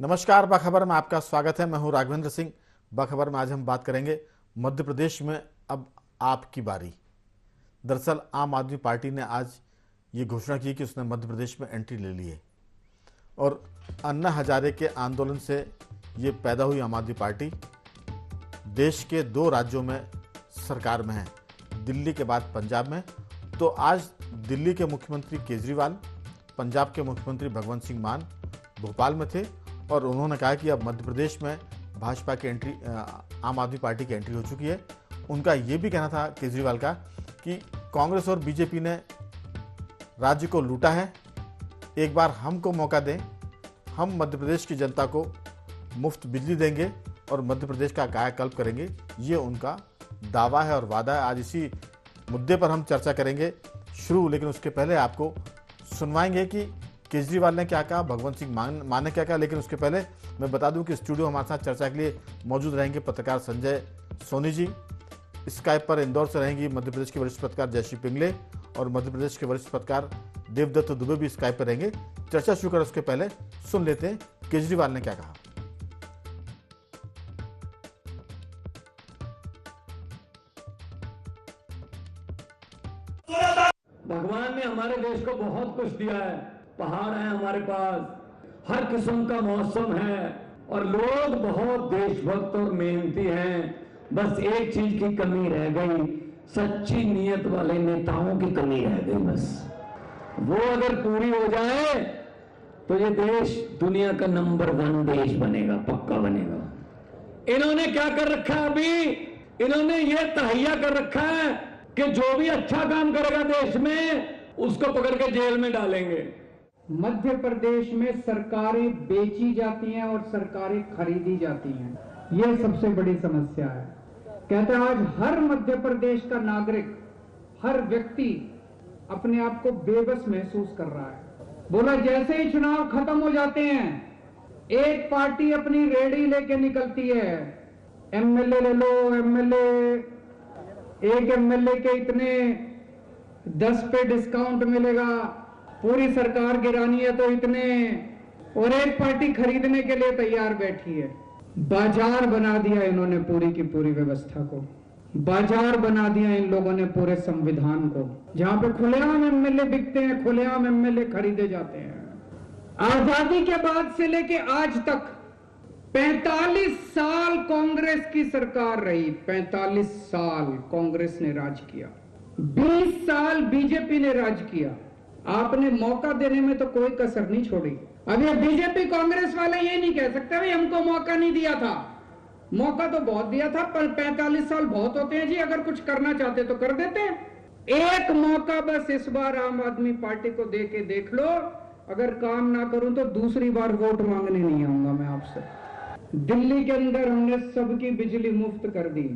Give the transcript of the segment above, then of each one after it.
नमस्कार, बखबर में आपका स्वागत है। मैं हूं राघवेंद्र सिंह। बखबर में आज हम बात करेंगे मध्य प्रदेश में अब आपकी बारी। दरअसल आम आदमी पार्टी ने आज ये घोषणा की कि उसने मध्य प्रदेश में एंट्री ले ली है और अन्ना हजारे के आंदोलन से ये पैदा हुई आम आदमी पार्टी देश के 2 राज्यों में सरकार में है, दिल्ली के बाद पंजाब में। तो आज दिल्ली के मुख्यमंत्री केजरीवाल, पंजाब के मुख्यमंत्री भगवंत सिंह मान भोपाल में थे और उन्होंने कहा कि अब मध्य प्रदेश में भाजपा की एंट्री, आम आदमी पार्टी की एंट्री हो चुकी है। उनका ये भी कहना था केजरीवाल का कि कांग्रेस और बीजेपी ने राज्य को लूटा है, एक बार हमको मौका दें, हम मध्य प्रदेश की जनता को मुफ्त बिजली देंगे और मध्य प्रदेश का कायाकल्प करेंगे। ये उनका दावा है और वादा है। आज इसी मुद्दे पर हम चर्चा करेंगे शुरू, लेकिन उसके पहले आपको सुनवाएंगे कि केजरीवाल ने क्या कहा, भगवंत सिंह मान ने क्या कहा। लेकिन उसके पहले मैं बता दूं कि स्टूडियो हमारे साथ चर्चा के लिए मौजूद रहेंगे पत्रकार संजय सोनी जी। स्काइप पर इंदौर से रहेंगी मध्य प्रदेश के वरिष्ठ पत्रकार जयश्री पिंगले और मध्य प्रदेश के वरिष्ठ पत्रकार देवदत्त दुबे भी स्काइप पर रहेंगे। चर्चा शुरू करें उसके पहले सुन लेते हैं केजरीवाल ने क्या कहा। भगवान ने हमारे देश को बहुत कुछ दिया है। पहाड़ है हमारे पास, हर किस्म का मौसम है और लोग बहुत देशभक्त और मेहनती हैं। बस एक चीज की कमी रह गई, सच्ची नीयत वाले नेताओं की कमी रह गई। बस वो अगर पूरी हो जाए तो ये देश दुनिया का नंबर 1 देश बनेगा, पक्का बनेगा। इन्होंने क्या कर रखा है अभी? इन्होंने ये तहैया कर रखा है कि जो भी अच्छा काम करेगा देश में उसको पकड़ के जेल में डालेंगे। मध्य प्रदेश में सरकारें बेची जाती हैं और सरकारें खरीदी जाती हैं। यह सबसे बड़ी समस्या है। कहते हैं आज हर मध्य प्रदेश का नागरिक, हर व्यक्ति अपने आप को बेबस महसूस कर रहा है। बोला जैसे ही चुनाव खत्म हो जाते हैं, एक पार्टी अपनी रेडी लेके निकलती है। एमएलए ले लो, एक एमएलए के इतने 10 पे डिस्काउंट मिलेगा, पूरी सरकार गिरानी है तो इतने, और एक पार्टी खरीदने के लिए तैयार बैठी है। बाजार बना दिया इन्होंने पूरी की पूरी व्यवस्था को, बाजार बना दिया इन लोगों ने पूरे संविधान को। जहां पे खुलेआम एमएलए बिकते हैं, खुलेआम एमएलए खरीदे जाते हैं। आजादी के बाद से लेके आज तक 45 साल कांग्रेस की सरकार रही। 45 साल कांग्रेस ने राज किया, 20 साल बीजेपी ने राज किया। आपने मौका देने में तो कोई कसर नहीं छोड़ी। अब ये बीजेपी कांग्रेस वाले ये नहीं कह सकते भाई हमको मौका नहीं दिया था। मौका तो बहुत दिया था, पर 45 साल बहुत होते हैं जी। अगर कुछ करना चाहते तो कर देते। एक मौका बस इस बार आम आदमी पार्टी को दे के देख लो। अगर काम ना करूं तो दूसरी बार वोट मांगने नहीं आऊंगा मैं आपसे। दिल्ली के अंदर हमने सबकी बिजली मुफ्त कर दी,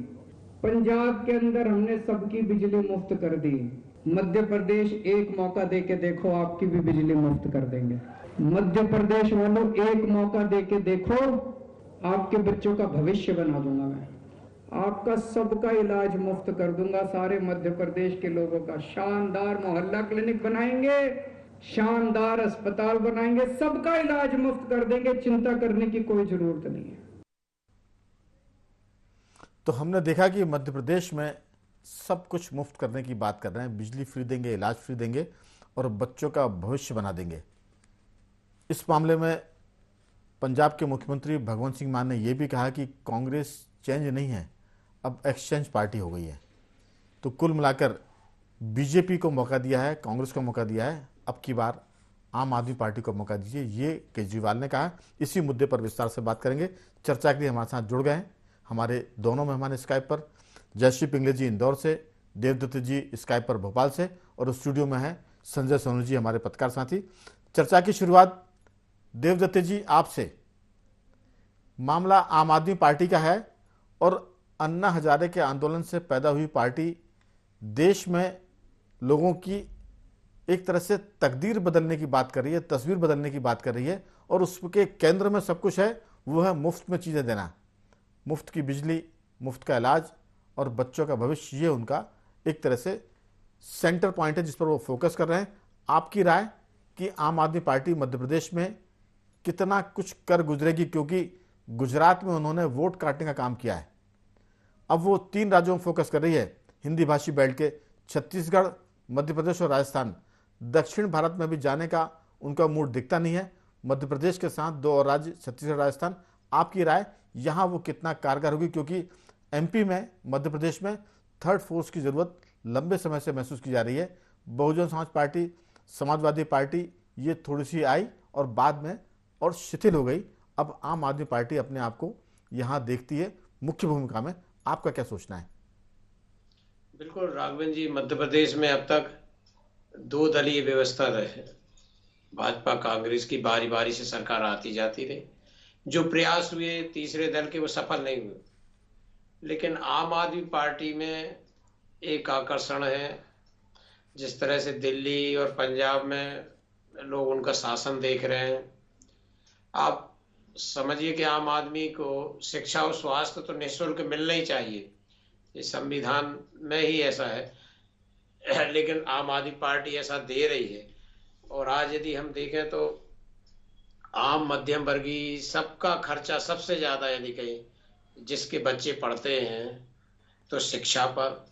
पंजाब के अंदर हमने सबकी बिजली मुफ्त कर दी। मध्य प्रदेश एक मौका दे के देखो, आपकी भी बिजली मुफ्त कर देंगे। मध्य प्रदेश वालों एक मौका दे के देखो, आपके बच्चों का भविष्य बना दूंगा मैं। आपका सबका इलाज मुफ्त कर दूंगा। सारे मध्य प्रदेश के लोगों का शानदार मोहल्ला क्लिनिक बनाएंगे, शानदार अस्पताल बनाएंगे, सबका इलाज मुफ्त कर देंगे। चिंता करने की कोई जरूरत नहीं है। तो हमने देखा कि मध्य प्रदेश में सब कुछ मुफ्त करने की बात कर रहे हैं। बिजली फ्री देंगे, इलाज फ्री देंगे और बच्चों का भविष्य बना देंगे। इस मामले में पंजाब के मुख्यमंत्री भगवंत सिंह मान ने यह भी कहा कि कांग्रेस चेंज नहीं है, अब एक्सचेंज पार्टी हो गई है। तो कुल मिलाकर बीजेपी को मौका दिया है, कांग्रेस को मौका दिया है, अब की बार आम आदमी पार्टी को मौका दीजिए, ये केजरीवाल ने कहा। इसी मुद्दे पर विस्तार से बात करेंगे। चर्चा के लिए हमारे साथ जुड़ गए हैं हमारे दोनों मेहमान स्काइप पर, जयश्री पिंगले जी इंदौर से, देवदत्त जी स्काइप पर भोपाल से, और स्टूडियो में है संजय सोनी जी हमारे पत्रकार साथी। चर्चा की शुरुआत देवदत्त जी आपसे। मामला आम आदमी पार्टी का है और अन्ना हजारे के आंदोलन से पैदा हुई पार्टी देश में लोगों की एक तरह से तकदीर बदलने की बात कर रही है, तस्वीर बदलने की बात कर रही है, और उसके केंद्र में सब कुछ है। वो है मुफ्त में चीज़ें देना, मुफ्त की बिजली, मुफ्त का इलाज और बच्चों का भविष्य। ये उनका एक तरह से सेंटर पॉइंट है जिस पर वो फोकस कर रहे हैं। आपकी राय कि आम आदमी पार्टी मध्य प्रदेश में कितना कुछ कर गुजरेगी, क्योंकि गुजरात में उन्होंने वोट काटने का काम किया है। अब वो 3 राज्यों में फोकस कर रही है, हिंदी भाषी बेल्ट के छत्तीसगढ़, मध्य प्रदेश और राजस्थान। दक्षिण भारत में भी जाने का उनका मूड दिखता नहीं है। मध्य प्रदेश के साथ 2 और राज्य छत्तीसगढ़, राजस्थान। आपकी राय यहाँ वो कितना कारगर होगी, क्योंकि एमपी में, मध्य प्रदेश में थर्ड फोर्स की जरूरत लंबे समय से महसूस की जा रही है। बहुजन समाज पार्टी, समाजवादी पार्टी ये थोड़ी सी आई और बाद में और शिथिल हो गई। अब आम आदमी पार्टी अपने आप को यहाँ देखती है मुख्य भूमिका में। आपका क्या सोचना है? बिल्कुल राघवन जी, मध्य प्रदेश में अब तक 2 दलीय व्यवस्था रहे। भाजपा कांग्रेस की बारी बारी से सरकार आती जाती रही। जो प्रयास हुए तीसरे दल के वो सफल नहीं हुए। लेकिन आम आदमी पार्टी में एक आकर्षण है, जिस तरह से दिल्ली और पंजाब में लोग उनका शासन देख रहे हैं। आप समझिए कि आम आदमी को शिक्षा और स्वास्थ्य तो निःशुल्क मिलना ही चाहिए, ये संविधान में ही ऐसा है। लेकिन आम आदमी पार्टी ऐसा दे रही है। और आज यदि हम देखें तो आम मध्यम वर्गीय सबका खर्चा सबसे ज़्यादा यदि कहीं जिसके बच्चे पढ़ते हैं तो शिक्षा पर,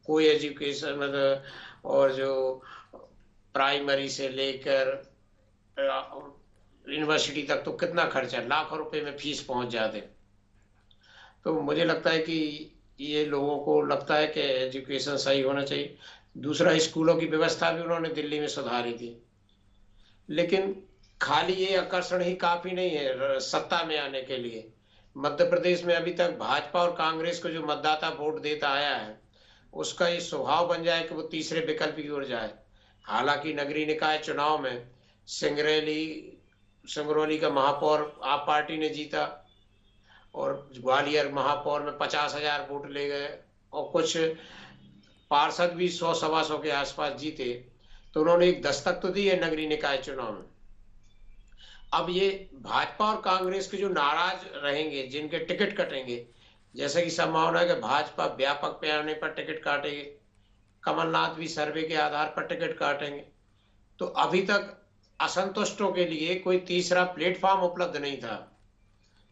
कोई एजुकेशन मतलब, और जो प्राइमरी से लेकर यूनिवर्सिटी तक तो कितना खर्चा, लाखों रुपए में फीस पहुंच जाते। तो मुझे लगता है कि ये लोगों को लगता है कि एजुकेशन सही होना चाहिए। दूसरा, स्कूलों की व्यवस्था भी उन्होंने दिल्ली में सुधारी थी। लेकिन खाली ये आकर्षण ही काफी नहीं है सत्ता में आने के लिए। मध्य प्रदेश में अभी तक भाजपा और कांग्रेस को जो मतदाता वोट देता आया है, उसका ये स्वभाव बन जाए कि वो तीसरे विकल्प की ओर जाए। हालांकि नगरीय निकाय चुनाव में सिंगरौली का महापौर आप पार्टी ने जीता और ग्वालियर महापौर में 50,000 वोट ले गए और कुछ पार्षद भी 100-125 के आसपास जीते। तो उन्होंने एक दस्तक तो दी है नगरीय निकाय चुनाव में। अब ये भाजपा और कांग्रेस के जो नाराज रहेंगे, जिनके टिकट कटेंगे, जैसे कि संभावना है कि भाजपा व्यापक पैमाने पर टिकट काटेंगे, कमलनाथ भी सर्वे के आधार पर टिकट काटेंगे। तो अभी तक असंतुष्टों के लिए कोई तीसरा प्लेटफॉर्म उपलब्ध नहीं था।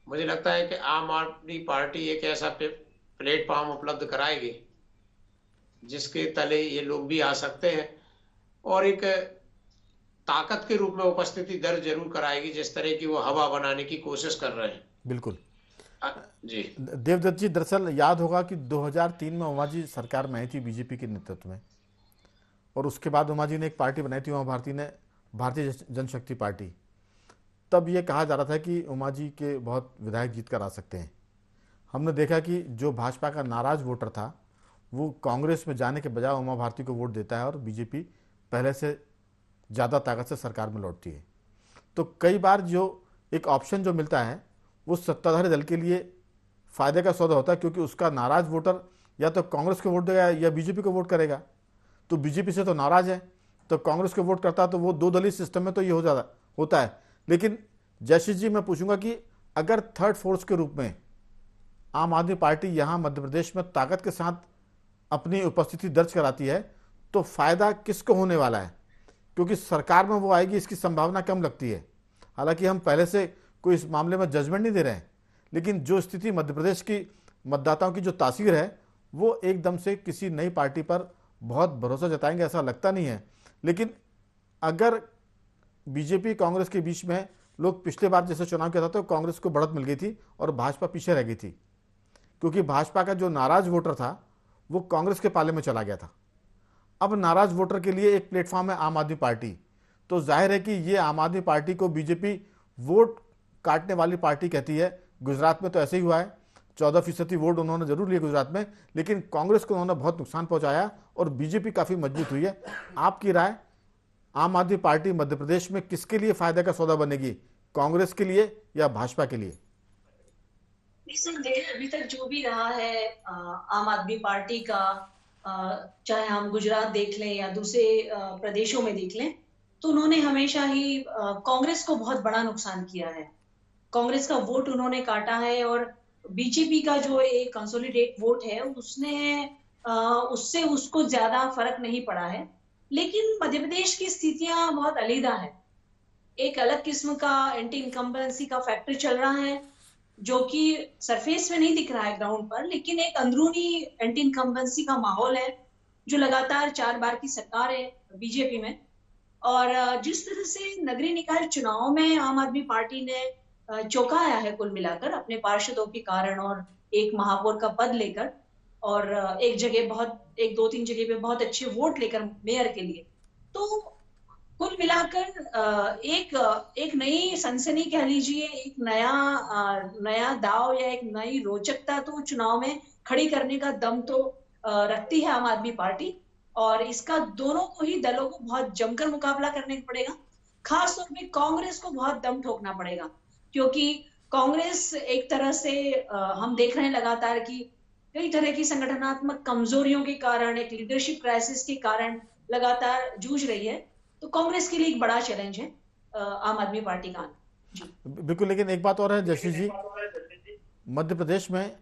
मुझे लगता है कि आम आदमी पार्टी एक ऐसा प्लेटफॉर्म उपलब्ध कराएगी जिसके तले ये लोग भी आ सकते हैं और एक ताकत के रूप में उपस्थिति दर्ज जरूर कराएगी, जिस तरह की वो हवा बनाने की कोशिश कर रहे हैं। बिल्कुल जी देवदत्त जी, दरअसल याद होगा कि 2003 में उमा जी सरकार में आई थी बीजेपी के नेतृत्व में, और उसके बाद उमा जी ने एक पार्टी बनाई थी, उमा भारती ने, भारतीय जनशक्ति पार्टी। तब ये कहा जा रहा था कि उमा जी के बहुत विधायक जीत कर आ सकते हैं। हमने देखा कि जो भाजपा का नाराज वोटर था वो कांग्रेस में जाने के बजाय उमा भारती को वोट देता है और बीजेपी पहले से ज़्यादा ताकत से सरकार में लौटती है। तो कई बार जो एक ऑप्शन जो मिलता है वो सत्ताधारी दल के लिए फायदे का सौदा होता है, क्योंकि उसका नाराज वोटर या तो कांग्रेस को वोट देगा या बीजेपी को वोट करेगा। तो बीजेपी से तो नाराज है तो कांग्रेस को वोट करता है, तो वो 2 दलीय सिस्टम में तो ये होता है। लेकिन जयश्री जी, मैं पूछूंगा कि अगर थर्ड फोर्स के रूप में आम आदमी पार्टी यहाँ मध्य प्रदेश में ताकत के साथ अपनी उपस्थिति दर्ज कराती है तो फायदा किसको होने वाला है? क्योंकि सरकार में वो आएगी इसकी संभावना कम लगती है। हालांकि हम पहले से कोई इस मामले में जजमेंट नहीं दे रहे हैं, लेकिन जो स्थिति मध्य प्रदेश की मतदाताओं की जो तासीर है वो एकदम से किसी नई पार्टी पर बहुत भरोसा जताएंगे ऐसा लगता नहीं है। लेकिन अगर बीजेपी कांग्रेस के बीच में लोग पिछले बार जैसे चुनाव किया था तो कांग्रेस को बढ़त मिल गई थी और भाजपा पीछे रह गई थी, क्योंकि भाजपा का जो नाराज वोटर था वो कांग्रेस के पाले में चला गया था। अब नाराज वोटर के लिए एक प्लेटफॉर्म है आम आदमी पार्टी, तो जाहिर है कि ये आम आदमी पार्टी को बीजेपी वोट काटने वाली पार्टी कहती है। गुजरात में तो ऐसे ही हुआ है, 14% वोट उन्होंने जरूर लिए गुजरात में, लेकिन कांग्रेस को उन्होंने बहुत नुकसान पहुंचाया और बीजेपी काफी मजबूत हुई है। आपकी राय, आम आदमी पार्टी मध्य प्रदेश में किसके लिए फायदे का सौदा बनेगी, कांग्रेस के लिए या भाजपा के लिए? अभी तक जो भी रहा है आम आदमी पार्टी का, चाहे हम गुजरात देख लें या दूसरे प्रदेशों में देख लें, तो उन्होंने हमेशा ही कांग्रेस को बहुत बड़ा नुकसान किया है। कांग्रेस का वोट उन्होंने काटा है और बीजेपी का जो एक कंसोलिडेट वोट है उससे उसको ज्यादा फर्क नहीं पड़ा है। लेकिन मध्य प्रदेश की स्थितियां बहुत अलग है। एक अलग किस्म का एंटी इनकम्बेंसी का फैक्टर चल रहा है, जो कि सरफेस में नहीं दिख रहा है ग्राउंड पर, लेकिन एक अंदरूनी एंटी इनकम्बेंसी का माहौल है जो लगातार 4 बार की सरकार है बीजेपी में। और जिस तरह से नगरीय निकाय चुनाव में आम आदमी पार्टी ने चौंकाया है कुल मिलाकर अपने पार्षदों के कारण और एक महापौर का पद लेकर, और एक दो तीन जगह पे बहुत अच्छे वोट लेकर मेयर के लिए, तो कुल मिलाकर एक नई सनसनी कह लीजिए, एक नया दाव या एक नई रोचकता तो चुनाव में खड़ी करने का दम तो रखती है आम आदमी पार्टी। और इसका दोनों को ही दलों को बहुत जमकर मुकाबला करने पड़ेगा। खास तौर पे कांग्रेस को बहुत दम ठोकना पड़ेगा, क्योंकि कांग्रेस एक तरह से हम देख रहे हैं लगातार कि कई तरह की संगठनात्मक कमजोरियों के कारण, एक लीडरशिप क्राइसिस के कारण लगातार जूझ रही है। तो कांग्रेस के लिए एक बड़ा चैलेंज है आम आदमी पार्टी का। जी बिल्कुल, लेकिन एक बात और है जशीष जी, मध्य प्रदेश में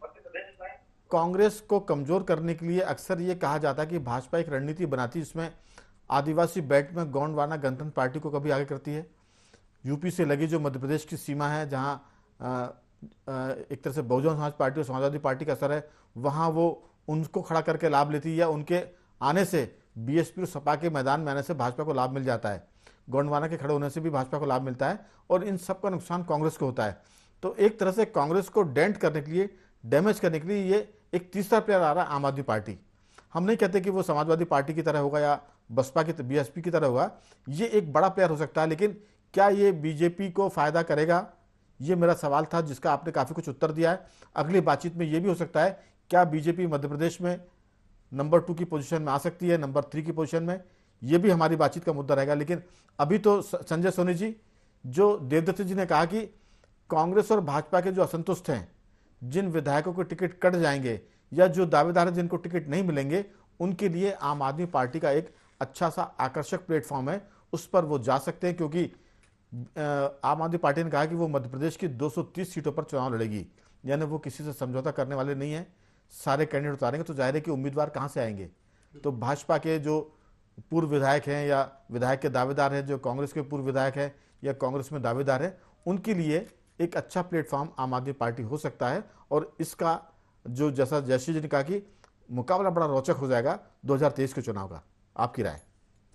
कांग्रेस को कमजोर करने के लिए अक्सर ये कहा जाता है कि भाजपा एक रणनीति बनाती है जिसमें आदिवासी बेल्ट में गोंडवाना गणतंत्र पार्टी को कभी आगे करती है। यूपी से लगी जो मध्य प्रदेश की सीमा है, जहां एक तरह से बहुजन समाज पार्टी और समाजवादी पार्टी का असर है, वहां वो उनको खड़ा करके लाभ लेती है, या उनके आने से बीएसपी और सपा के मैदान में आने से भाजपा को लाभ मिल जाता है, गोंडवाना के खड़े होने से भी भाजपा को लाभ मिलता है, और इन सब का नुकसान कांग्रेस को होता है। तो एक तरह से कांग्रेस को डेंट करने के लिए, डैमेज करने के लिए ये एक तीसरा प्लेयर आ रहा है, आम आदमी पार्टी। हम नहीं कहते कि वो समाजवादी पार्टी की तरह होगा या बसपा की बीएसपी की तरह होगा, ये एक बड़ा प्लेयर हो सकता है, लेकिन क्या ये बीजेपी को फायदा करेगा, ये मेरा सवाल था, जिसका आपने काफी कुछ उत्तर दिया है। अगली बातचीत में ये भी हो सकता है क्या बीजेपी मध्य प्रदेश में नंबर 2 की पोजीशन में आ सकती है, नंबर 3 की पोजीशन में, ये भी हमारी बातचीत का मुद्दा रहेगा। लेकिन अभी तो संजय सोनी जी, जो देवदत्त जी ने कहा कि कांग्रेस और भाजपा के जो असंतुष्ट हैं, जिन विधायकों के टिकट कट जाएंगे या जो दावेदार हैं जिनको टिकट नहीं मिलेंगे, उनके लिए आम आदमी पार्टी का एक अच्छा सा आकर्षक प्लेटफॉर्म है, उस पर वो जा सकते हैं, क्योंकि आम आदमी पार्टी ने कहा कि वो मध्य प्रदेश की 230 सीटों पर चुनाव लड़ेगी, यानी वो किसी से समझौता करने वाले नहीं है, सारे कैंडिडेट उतारेंगे। तो जाहिर है कि उम्मीदवार कहाँ से आएंगे? तो भाजपा के जो पूर्व विधायक हैं या विधायक के दावेदार हैं, जो कांग्रेस के पूर्व विधायक हैं या कांग्रेस में दावेदार हैं, उनके लिए एक अच्छा प्लेटफॉर्म आम आदमी पार्टी हो सकता है। और इसका जो जैसा जयश्री जी ने कहा कि मुकाबला बड़ा रोचक हो जाएगा 2023 के चुनाव का, आपकी राय?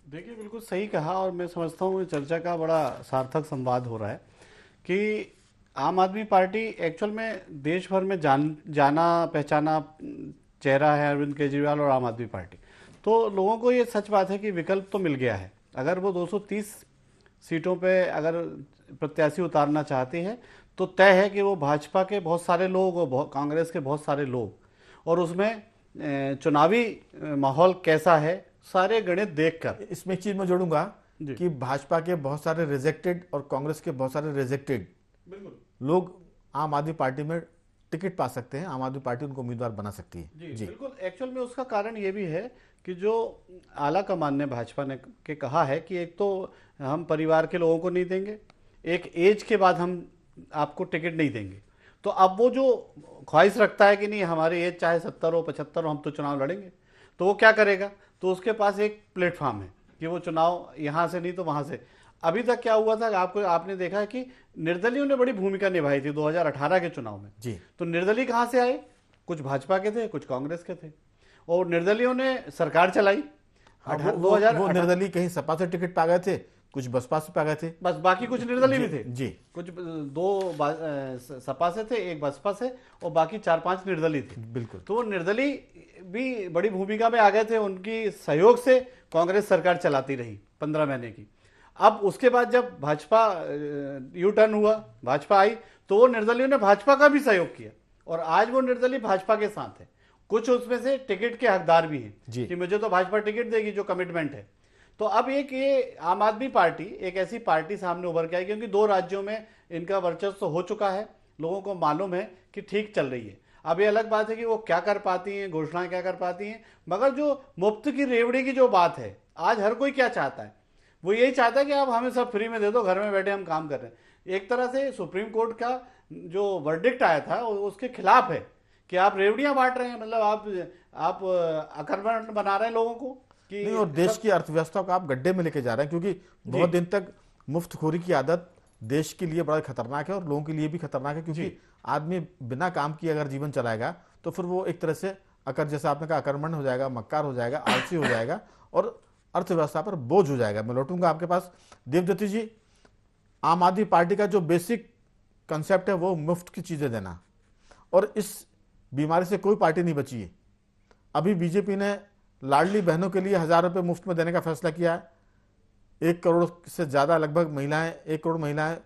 देखिए, बिल्कुल सही कहा, और मैं समझता हूँ चर्चा का बड़ा सार्थक संवाद हो रहा है कि आम आदमी पार्टी एक्चुअल में देश भर में जाना पहचाना चेहरा है अरविंद केजरीवाल और आम आदमी पार्टी। तो लोगों को ये सच बात है कि विकल्प तो मिल गया है। अगर वो 230 सीटों पे अगर प्रत्याशी उतारना चाहते हैं तो तय है कि वो भाजपा के बहुत सारे लोग और कांग्रेस के बहुत सारे लोग, और उसमें चुनावी माहौल कैसा है सारे गणित देखकर। इसमें एक चीज मैं जोड़ूंगा कि भाजपा के बहुत सारे रिजेक्टेड और कांग्रेस के बहुत सारे रिजेक्टेड लोग आम आदमी पार्टी में टिकट पा सकते हैं, आम आदमी पार्टी उनको उम्मीदवार बना सकती है। जी बिल्कुल। एक्चुअल में उसका कारण ये भी है कि जो आला कमान ने भाजपा ने के कहा है कि एक तो हम परिवार के लोगों को नहीं देंगे, एक एज के बाद हम आपको टिकट नहीं देंगे। तो अब वो जो ख्वाहिश रखता है कि नहीं हमारी एज चाहे 70 हो 75 हो, हम तो चुनाव लड़ेंगे, तो वो क्या करेगा? तो उसके पास एक प्लेटफॉर्म है कि वो चुनाव यहाँ से नहीं तो वहाँ से। अभी तक क्या हुआ था, आपने देखा है कि निर्दलियों ने बड़ी भूमिका निभाई थी 2018 के चुनाव में जी। तो निर्दलीय कहाँ से आए? कुछ भाजपा के थे, कुछ कांग्रेस के थे, और निर्दलियों ने सरकार चलाई। वो निर्दलीय कहीं सपा से टिकट पा गए थे, कुछ बसपा से पा गए थे, बस बाकी कुछ निर्दलीय भी थे जी। कुछ 2 सपा से थे, 1 बसपा से, और बाकी 4-5 निर्दलीय थे। बिल्कुल। तो वो निर्दलीय भी बड़ी भूमिका में आ गए थे, उनकी सहयोग से कांग्रेस सरकार चलाती रही 15 महीने की। अब उसके बाद जब भाजपा यू टर्न हुआ, भाजपा आई, तो वो निर्दलियों ने भाजपा का भी सहयोग किया, और आज वो निर्दलीय भाजपा के साथ है। कुछ उसमें से टिकट के हकदार भी हैं कि मुझे तो भाजपा टिकट देगी, जो कमिटमेंट है। तो अब ये आम आदमी पार्टी एक ऐसी पार्टी सामने उभर के आई, क्योंकि 2 राज्यों में इनका वर्चस्व हो चुका है, लोगों को मालूम है कि ठीक चल रही है। अब ये अलग बात है कि वो क्या कर पाती हैं, घोषणाएं क्या कर पाती हैं, मगर जो मुफ्त की रेवड़ी की जो बात है, आज हर कोई क्या चाहता है? वो यही चाहता है कि आप हमें सब फ्री में दे दो, घर में बैठे हम काम कर रहे हैं। एक तरह से सुप्रीम कोर्ट का जो वर्डिक्ट आया था उसके खिलाफ है कि आप रेवड़ियां बांट रहे हैं, मतलब आप अकर्मण्य बना रहे हैं लोगों को कि नहीं, और देश की अर्थव्यवस्था को आप गड्ढे में लेके जा रहे हैं, क्योंकि बहुत दिन तक मुफ्तखोरी की आदत देश के लिए बड़ा खतरनाक है और लोगों के लिए भी खतरनाक है, क्योंकि आदमी बिना काम किए अगर जीवन चलाएगा तो फिर वो एक तरह से जैसा आपने कहा अकर्मण्य हो जाएगा, मक्कार हो जाएगा, आलसी हो जाएगा और अर्थव्यवस्था पर बोझ हो जाएगा। मैं लौटूंगा आपके पास। देवदत्ती जी, आम आदमी पार्टी का जो बेसिक कंसेप्ट है वो मुफ्त की चीजें देना, और इस बीमारी से कोई पार्टी नहीं बची है। अभी बीजेपी ने लाडली बहनों के लिए 1000 रुपये मुफ्त में देने का फैसला किया है। 1 करोड़ से ज़्यादा लगभग महिलाएं, 1 करोड़ महिलाएं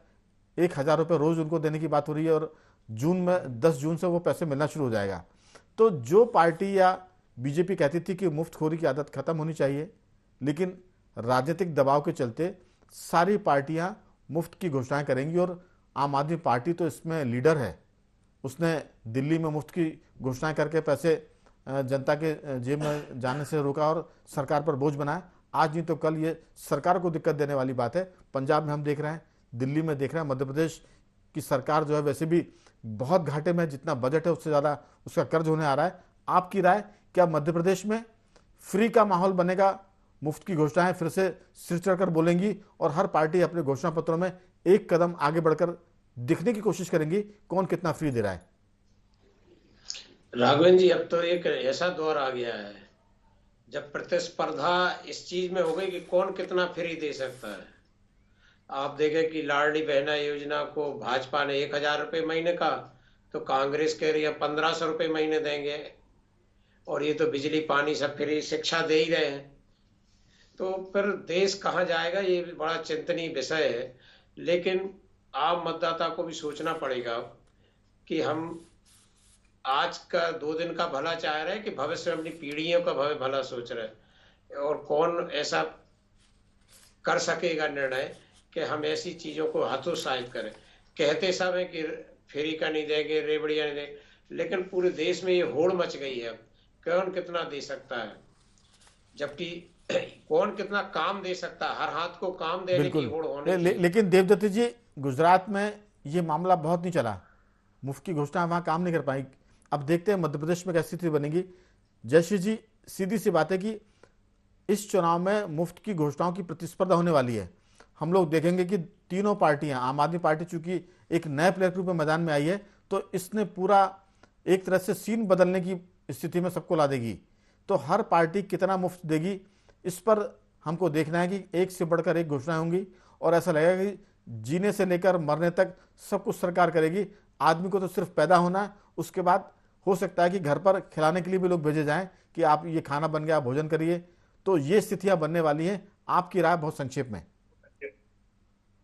1000 रुपये रोज़ उनको देने की बात हो रही है, और जून में 10 जून से वो पैसे मिलना शुरू हो जाएगा। तो जो पार्टी या बीजेपी कहती थी कि मुफ्तखोरी की आदत खत्म होनी चाहिए, लेकिन राजनीतिक दबाव के चलते सारी पार्टियां मुफ्त की घोषणाएं करेंगी, और आम आदमी पार्टी तो इसमें लीडर है। उसने दिल्ली में मुफ्त की घोषणाएं करके पैसे जनता के जेब में जाने से रोका और सरकार पर बोझ बनाया। आज नहीं तो कल ये सरकार को दिक्कत देने वाली बात है। पंजाब में हम देख रहे हैं, दिल्ली में देख रहे हैं, मध्य प्रदेश की सरकार जो है वैसे भी बहुत घाटे में, जितना बजट है उससे ज़्यादा उसका कर्ज होने आ रहा है। आपकी राय, क्या मध्य प्रदेश में फ्री का माहौल बनेगा? मुफ्त की घोषणाएं फिर से सिर चढ़कर बोलेंगी और हर पार्टी अपने घोषणा पत्रों में एक कदम आगे बढ़कर दिखने की कोशिश करेंगी कौन कितना फ्री दे रहा है? राघवन जी, अब तो एक ऐसा दौर आ गया है जब प्रतिस्पर्धा इस चीज में हो गई कि कौन कितना फ्री दे सकता है। आप देखें कि लाडली बहना योजना को भाजपा ने 1000 रुपये महीने का, तो कांग्रेस कह रही है 1500 रुपये महीने देंगे, और ये तो बिजली पानी सब फ्री, शिक्षा दे ही रहे हैं। तो फिर देश कहाँ जाएगा, ये बड़ा चिंतनीय विषय है। लेकिन आम मतदाता को भी सोचना पड़ेगा कि हम आज का 2 दिन का भला चाह रहे हैं कि भविष्य में अपनी पीढ़ियों का भला सोच रहे हैं, और कौन ऐसा कर सकेगा निर्णय कि हम ऐसी चीजों को हतोत्साहित करें। कहते सब है कि फ्री का नहीं देंगे, रेवड़ियां नहीं देंगे, लेकिन पूरे देश में ये होड़ मच गई है। कौन कितना दे सकता है, जबकि कौन कितना काम दे सकता है। हर हाथ को काम देने की होड़ होने लेकिन देवदत्ती जी, गुजरात में ये मामला बहुत नहीं चला, मुफ्त की घोषणा वहां काम नहीं कर पाई। अब देखते हैं मध्य प्रदेश में कैसी स्थिति बनेगी। जयश्री जी, सीधी सी बात है कि इस चुनाव में मुफ्त की घोषणाओं की प्रतिस्पर्धा होने वाली है। हम लोग देखेंगे कि तीनों पार्टियां, आम आदमी पार्टी चूंकि एक नए प्लेयर के रूप में मैदान में आई है, तो इसने पूरा एक तरह से सीन बदलने की स्थिति में सबको ला देगी। तो हर पार्टी कितना मुफ्त देगी, इस पर हमको देखना है कि एक से बढ़कर एक घोषणाएं होंगी, और ऐसा लगेगा कि जीने से लेकर मरने तक सब कुछ सरकार करेगी। आदमी को तो सिर्फ पैदा होना है, उसके बाद हो सकता है कि घर पर खिलाने के लिए भी लोग भेजे जाएं कि आप ये खाना बन गया, भोजन करिए। तो ये स्थितियां बनने वाली हैं। आपकी राय बहुत संक्षेप में।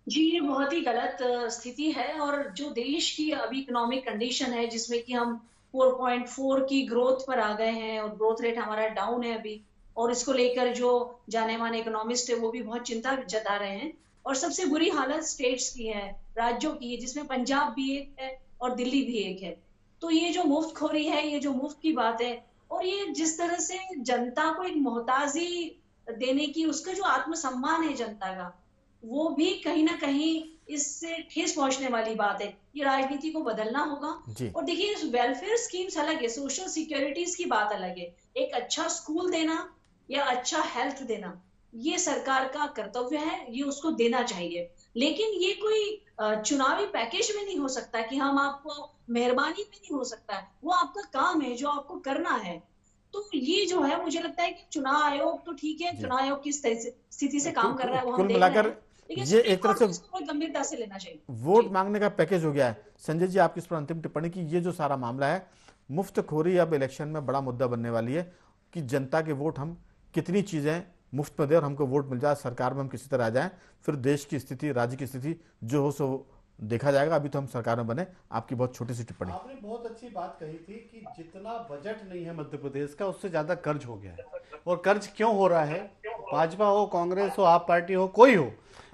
जी, ये बहुत ही गलत स्थिति है, और जो देश की अभी इकोनॉमिक कंडीशन है जिसमें कि हम 4.4 की ग्रोथ पर आ गए हैं, और ग्रोथ रेट हमारा डाउन है अभी, और इसको लेकर जो जाने माने इकोनॉमिस्ट है वो भी बहुत चिंता जता रहे हैं। और सबसे बुरी हालत स्टेट्स की है, राज्यों की है, जिसमें पंजाब भी एक है और दिल्ली भी एक है। तो ये जो मुफ्तखोरी है, ये जो मुफ्त की बात है, और ये जिस तरह से जनता को एक मोहताजी देने की, उसका जो आत्मसम्मान है जनता का, वो भी कहीं ना कहीं इससे ठेस पहुंचने वाली बात है। ये राजनीति को बदलना होगा। और देखिए, वेलफेयर स्कीम्स अलग है, सोशल सिक्योरिटीज की बात अलग है। एक अच्छा स्कूल देना या अच्छा हेल्थ देना, ये सरकार का कर्तव्य है, ये उसको देना चाहिए। लेकिन ये कोई चुनावी पैकेज में नहीं हो सकता कि हम आपको, मेहरबानी में नहीं हो सकता है, वो आपका काम है जो आपको करना है। तो ये जो है, मुझे लगता है कि चुनाव आयोग तो ठीक है, चुनाव आयोग किस स्थिति से काम कर रहा है वो हम देख रहे हैं, लेकिन ये एक तरह से गंभीरता से लेना चाहिए। वोट मांगने का पैकेज हो गया है। संजय जी, आपकी इस पर अंतिम टिप्पणी की ये जो सारा मामला है, मुफ्तखोरी अब इलेक्शन में बड़ा मुद्दा बनने वाली है कि जनता के वोट हम कितनी चीजें मुफ्त में दे और हमको वोट मिल जाए, सरकार में हम किसी तरह आ जाए, फिर देश की स्थिति, राज्य की स्थिति जो हो सो देखा जाएगा। अभी तो हम सरकार में बने। आपकी बहुत छोटी सी टिप्पणी। आपने बहुत अच्छी बात कही थी कि जितना बजट नहीं है मध्य प्रदेश का, उससे ज्यादा कर्ज हो गया है। और कर्ज क्यों हो रहा है? भाजपा हो, कांग्रेस हो, आप पार्टी हो, कोई हो,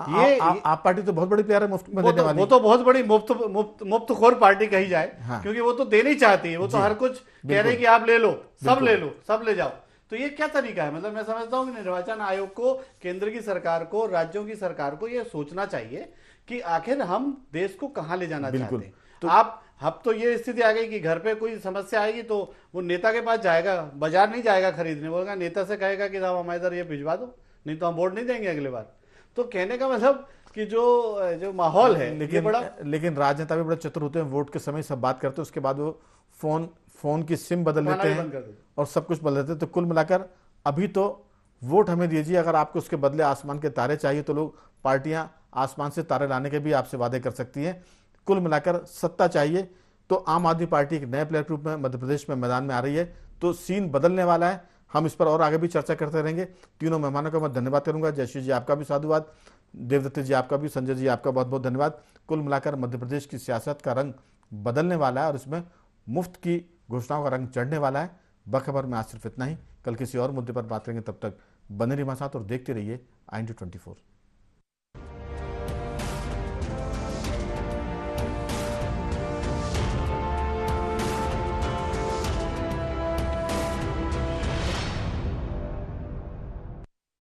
ये आप पार्टी तो बहुत बड़ी प्लेयर है मुफ्त में देने वाली। वो तो बहुत बड़ी मुफ्तखोर पार्टी कही जाए। हाँ। क्योंकि वो तो देना ही चाहती है, वो तो हर कुछ कह रही कि आप ले लो, सब ले जाओ। तो ये क्या तरीका है? मतलब मैं समझता हूँ कि निर्वाचन आयोग को, केंद्र की सरकार को, राज्यों की सरकार को ये सोचना चाहिए कि आखिर हम देश को कहां ले जाना चाहते हैं। तो अब तो ये स्थिति आ गई कि घर पे कोई समस्या आएगी तो वो नेता के पास जाएगा, बाजार नहीं जाएगा खरीदने, बोलेगा नेता से कहेगा कि साहब हमारे इधर ये भिजवा दो, नहीं तो हम वोट नहीं देंगे अगले बार। तो कहने का मतलब की जो माहौल है ये बड़ा लेकिन राजनेता भी बड़े चतुर होते हैं, वोट के समय सब बात करते हैं, उसके बाद वो फोन की सिम बदल खाना लेते भी बंद कर हैं देते और सब कुछ बदल देते हैं। तो कुल मिलाकर अभी तो वोट हमें दीजिए, अगर आपको उसके बदले आसमान के तारे चाहिए तो लोग पार्टियां आसमान से तारे लाने के भी आपसे वादे कर सकती हैं। कुल मिलाकर सत्ता चाहिए तो आम आदमी पार्टी एक नए प्लेयर ग्रुप में मध्य प्रदेश में मैदान में आ रही है, तो सीन बदलने वाला है। हम इस पर और आगे भी चर्चा करते रहेंगे। तीनों मेहमानों का मैं धन्यवाद करूंगा। जयश्री जी आपका भी साधुवाद, देवदत्त जी आपका भी, संजय जी आपका बहुत बहुत धन्यवाद। कुल मिलाकर मध्य प्रदेश की सियासत का रंग बदलने वाला है और इसमें मुफ्त की घोषणाओं का रंग चढ़ने वाला है। बखबर में आज सिर्फ इतना ही। कल किसी और मुद्दे पर बात करेंगे, तब तक बने रहिए हमारे साथ और देखते रहिए IND24।